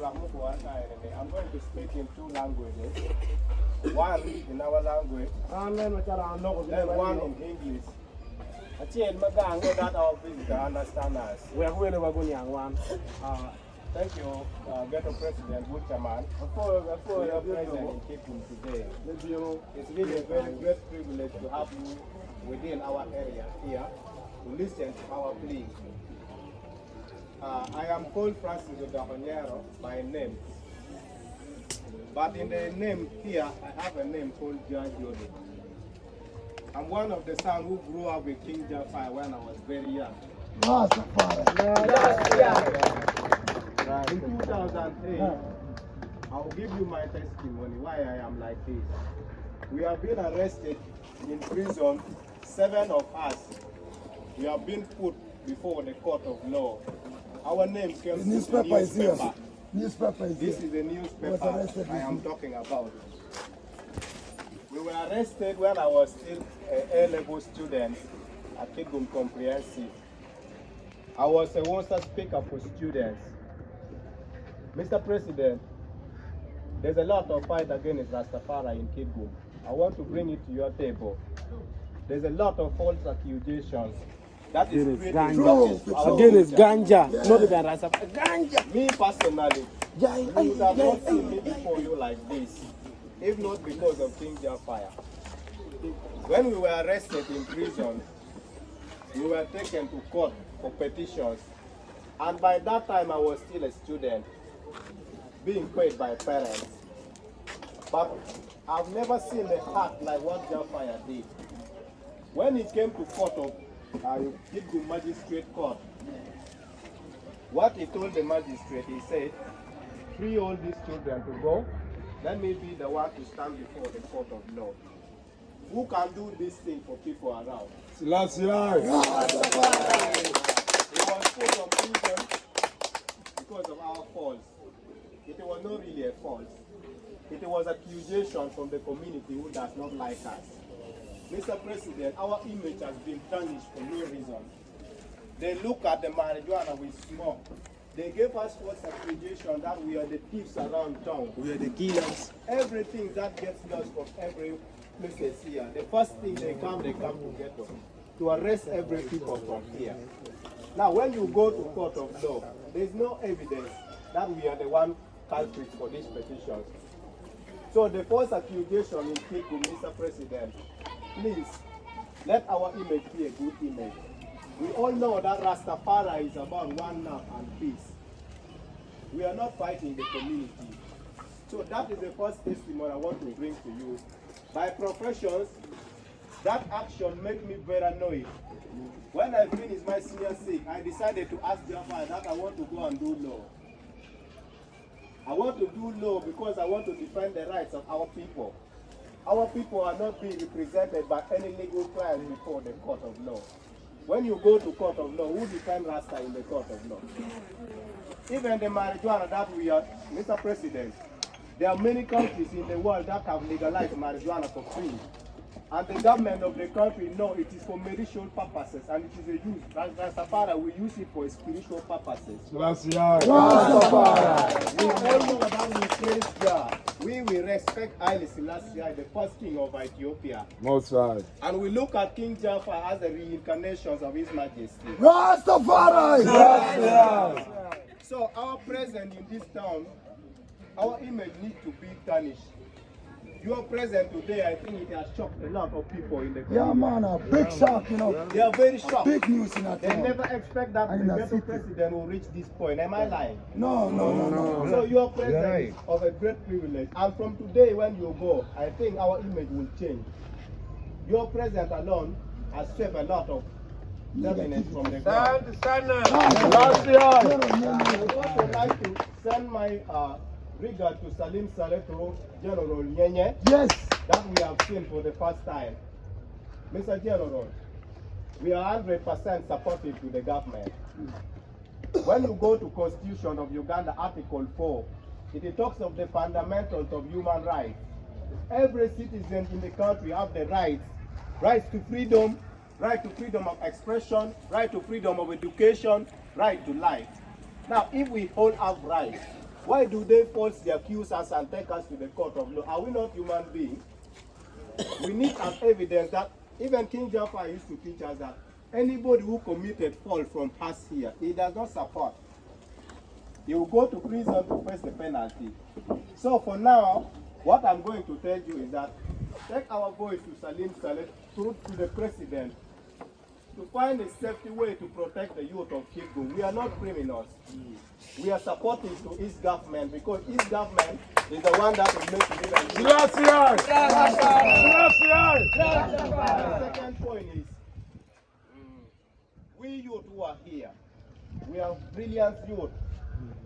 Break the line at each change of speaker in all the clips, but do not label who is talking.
going to speak in two languages. One in our language, and then one in English. That our visitor understand us. Thank you, Ghetto President Butcherman, for your presence in Kipum today. It's really a very great privilege to have you within our area here to listen to our plea. I am called Francis Odahonyero by name. But in the name here, I have a name called John Jody. I'm one of the sons who grew up with King Jaffa when I was very young. In 2008, I'll give you my testimony why I am like this. We have been arrested in prison, 7 of us. We have been put before the court of law. Our name came to the newspaper. This is the newspaper I am talking about. We were arrested when I was still an A-level student at Kigum Comprehensive. I was a Worcester speaker for students. Mr. President, there's a lot of fight against Rastafari in Kigum. I want to bring it to your table. There's a lot of false accusations. That is
against ganja, not even Rastafari. Ganja.
Me personally, you would have not seen me before you like this, if not because of King Jaffa. When we were arrested in prison, we were taken to court for petitions. And by that time, I was still a student, being paid by parents. But I've never seen a heart like what Jaffa did. When he came to court of Kigum Magistrate Court, what he told the magistrate, he said, free all these children to go. Let me be the one to stand before the court of law. Who can do this thing for people around?
Selassie.
He was put on prison because of our faults. It was not really a fault. It was accusation from the community who does not like us. Mr. President, our image has been tarnished for no reason. They look at the marijuana we smoke. They gave us false accusation that we are the thieves around town.
We are the killers.
Everything that gets lost from every place here, the first thing they come to ghetto to arrest every people from here. Now, when you go to court of law, there's no evidence that we are the one culprits for these petitions. So the false accusation in Kigum, Mr. President, please let our image be a good image. We all know that Rastafari is about one love and peace. We are not fighting the community. So that is the first testimony I want to bring to you. By professions, that action made me very annoyed. When I finished my senior sick, I decided to ask Jaffa that I want to go and do law. I want to do law because I want to defend the rights of our people. Our people are not being represented by any legal client before the court of law. When you go to court of law, who defends Rasta in the court of law? Even the marijuana that we are, Mr. President, there are many countries in the world that have legalized marijuana for free. And the government of the country know it is for medicinal purposes and it is a use. Rastafari, we use it for spiritual purposes.
Rastafari.
We all know that we praise God. We will respect Haile Selassie, the first king of Ethiopia.
Most right.
And we look at King Jaffa as the reincarnations of His Majesty.
Rastafari.
So our presence in this town, our image needs to be tarnished. Your presence today, I think it has shocked a lot of people in the country.
Yeah, man, a big shock, you know.
They are very shocked.
Big news in that
They
town.
never expect that the ghetto president will reach this point. Am I lying?
No.
So your presence is of a great privilege. And from today when you go, I think our image will change. Your presence alone has saved a lot of definite from the ground. I would also like to send my regard to Salim Saleto, General Nyenye,
Yes.
that we have seen for the first time. Mr. General, we are 100% supportive to the government. When you go to Constitution of Uganda, Article 4, it talks of the fundamentals of human rights. Every citizen in the country have the rights to freedom, right to freedom of expression, right to freedom of education, right to life. Now, if we all have rights, Why do they falsely accuse us and take us to the court of law? Are we not human beings? We need an evidence that even King Jaffa used to teach us that anybody who committed fault from us here, he does not support. He will go to prison to face the penalty. So for now, what I'm going to tell you is that take our voice to Salim Saleh, to the president, to find a safety way to protect the youth of Kitgum. We are not criminals. We are supporting to his government because his government is the one that will make it even. The second point is, we youth who are here, we are brilliant youth.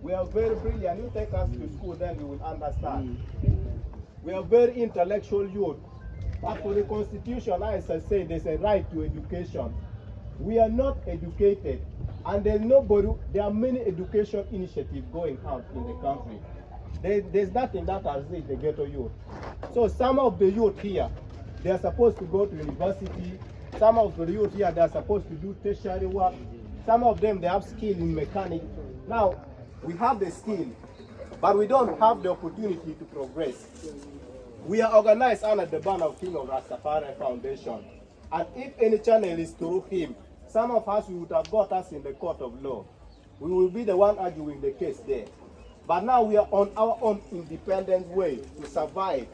We are very brilliant. You take us to school, then you will understand. We are very intellectual youth. But for the Constitution, as I say, there's a right to education. We are not educated, and there are many education initiatives going out in the country. There's nothing that has reached the ghetto youth. So some of the youth here, they are supposed to go to university. Some of the youth here, they are supposed to do tertiary work. Some of them, they have skill in mechanics. Now, we have the skill, but we don't have the opportunity to progress. We are organized under the banner of King of Rastafari Foundation. And if any channel is through him, some of us would have got us in the court of law. We will be the one arguing the case there. But now we are on our own independent way to survive.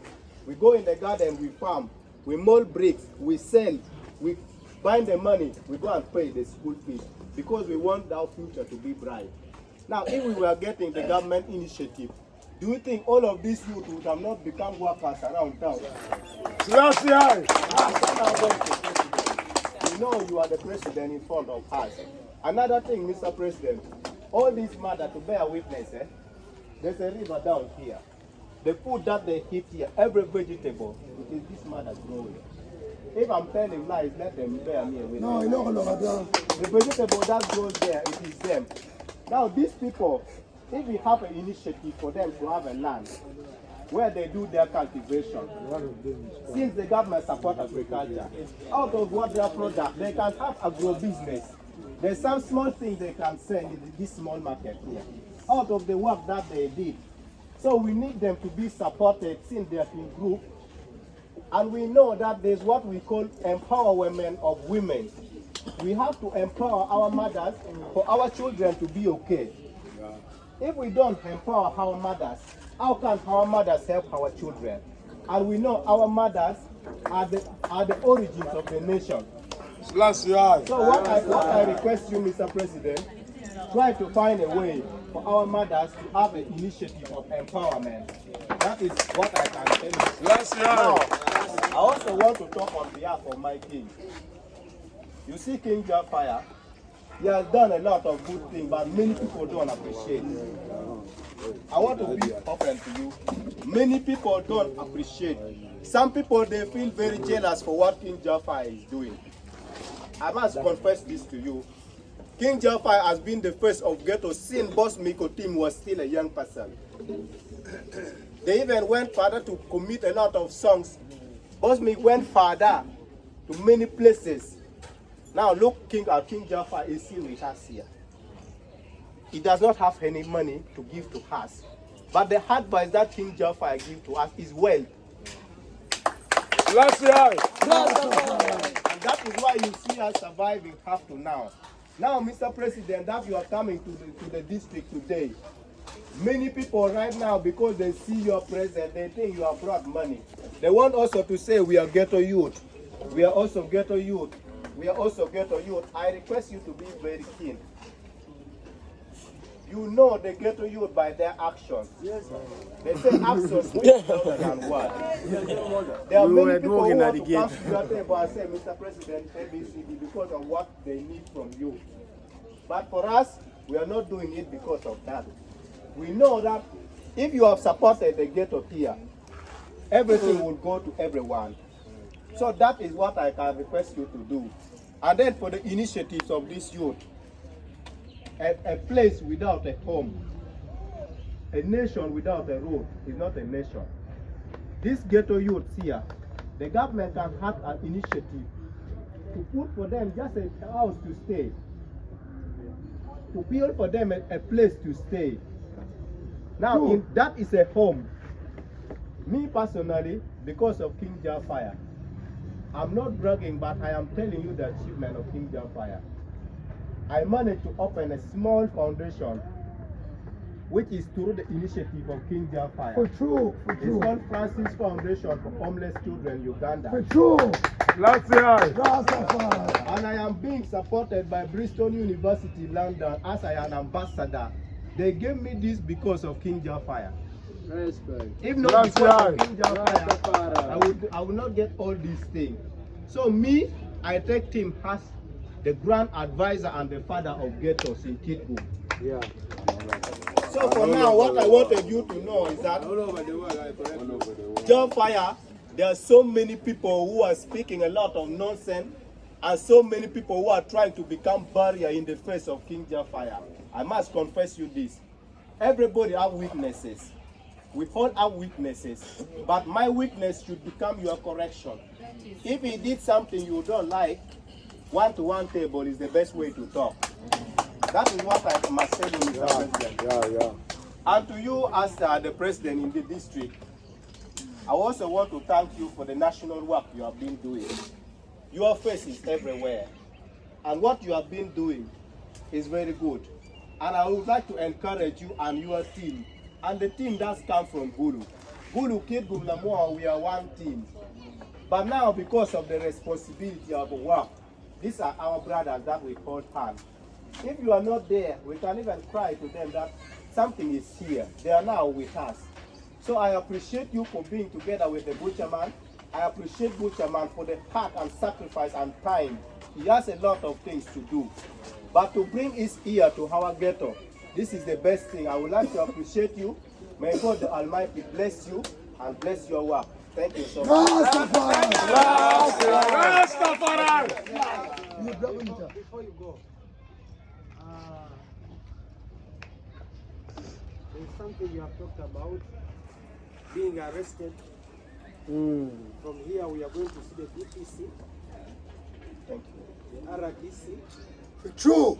We go in the garden, we farm, we mold bricks, we sell, we find the money, we go and pay the school fees because we want our future to be bright. Now, if we were getting the government initiative, do you think all of these youth would have not become workers around town? You know you are the president in front of us. Another thing, Mr. President, all these matter to bear witness, there's a river down here. The food that they eat here, every vegetable, it is this mother growing. If I'm telling lies, let them bear me with
No,
the vegetable that grows there, it is them. Now these people, if we have an initiative for them to have a land where they do their cultivation, since the government supports agriculture, out of what their product, they can have agro-business. There's some small things they can sell in this small market here, out of the work that they did. So we need them to be supported since they are in group. And we know that there's what we call empowerment of women. We have to empower our mothers for our children to be okay. If we don't empower our mothers, how can our mothers help our children? And we know our mothers are the origins of the nation. So what I request you, Mr. President, try to find a way for our mothers to have an initiative of empowerment. That is what I can tell you. Now, I also want to talk on behalf of my king. You see King Jaffa, he has done a lot of good things, but many people don't appreciate it. I want to be open to you. Many people don't appreciate it. Some people, they feel very jealous for what King Jaffa is doing. I must confess this to you. King Jaffa has been the first of ghetto since Boss Miko Tim was still a young person. They even went further to commit a lot of songs. Boss Miko went further to many places. Now look, our King Jaffa is still with us here. He does not have any money to give to us. But the advice that King Jaffa gives to us is wealth. And that is why you see us surviving up to now. Now, Mr. President, that you are coming to the district today, many people right now, because they see your presence, they think you have brought money. They want also to say we are ghetto youth. We are also ghetto youth. We are also ghetto youth. I request you to be very keen. You know the ghetto youth by their actions. Yes. They say actions speak louder than words. There are many people who want to come to your table and say, Mr. President, ABCD, because of what they need from you. But for us, we are not doing it because of that. We know that if you have supported the ghetto here, everything will go to everyone. So that is what I can request you to do. And then for the initiatives of this youth, a place without a home, a nation without a road is not a nation. These ghetto youths here, the government can have an initiative to put for them just a house to stay, to build for them a place to stay. Now, that is a home. Me personally, because of King Jafire, I'm not bragging, but I am telling you the achievement of King Jafire. I managed to open a small foundation, which is through the initiative of King Jafire.
For true.
It's called Francis Foundation for Homeless Children, Uganda.
For true.
Rastafari.
Rastafari.
And I am being supported by Bristol University, London, as I am an ambassador. They gave me this because of King Jafire.
Respect.
If not because of King Jafire, I would not get all these things. So me, I take him as the grand advisor and the father of ghettos in Kitgum.
Yeah.
So for now, what I wanted you to know is that
All over the world, I correct you.
Jafire, there are so many people who are speaking a lot of nonsense, and so many people who are trying to become barrier in the face of King Jafire. I must confess you this. Everybody have weaknesses. We all have weaknesses. But my weakness should become your correction. If he did something you don't like, one-to-one table is the best way to talk. That is what I must say to Mr. President.
Yeah.
And to you as the president in the district, I also want to thank you for the national work you have been doing. Your face is everywhere. And what you have been doing is very good. And I would like to encourage you and your team. And the team that's come from Gulu. Gulu, Kitgum, Lamoa, we are one team. But now, because of the responsibility of the work, these are our brothers that we call hands. If you are not there, we can even cry to them that something is here. They are now with us. So I appreciate you for being together with the Butcherman. I appreciate Butcherman for the heart and sacrifice and time. He has a lot of things to do. But to bring his ear to our ghetto, this is the best thing. I would like to appreciate you. May God the Almighty bless you and bless your work. Thank you so much.
Rastafari.
Before you go, there's something you have talked about, being arrested. From here we are going to see the DPC,
Thank you.
the RDC.
True.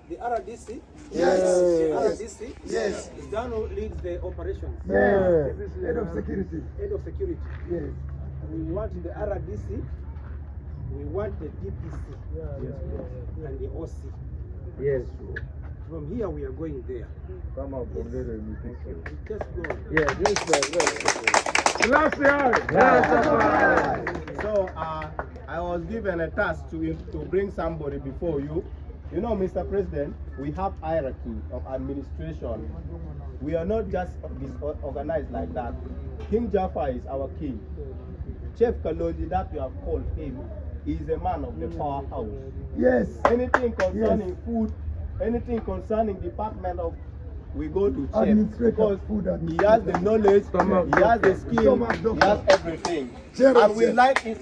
The RDC?
Yes.
The RDC?
Yes.
Is down who leads the operations.
Yes. Head of security.
Head of security.
Yes.
We want the RDC, we want the DPC, and the OC.
Yes.
From here we are going there.
Come up from there and
Just go.
Yes. Rastafari.
So I was given a task to bring somebody before you. You know, Mr. President, we have hierarchy of administration. We are not just disorganized like that. King Jaffa is our king. Chef Kaloji, that you have called him, is a man of the powerhouse.
Yes.
Anything concerning food, anything concerning department of, we go to Chef
Administrator,
because
food
he has the knowledge, he has the skill, he has everything. And we like it.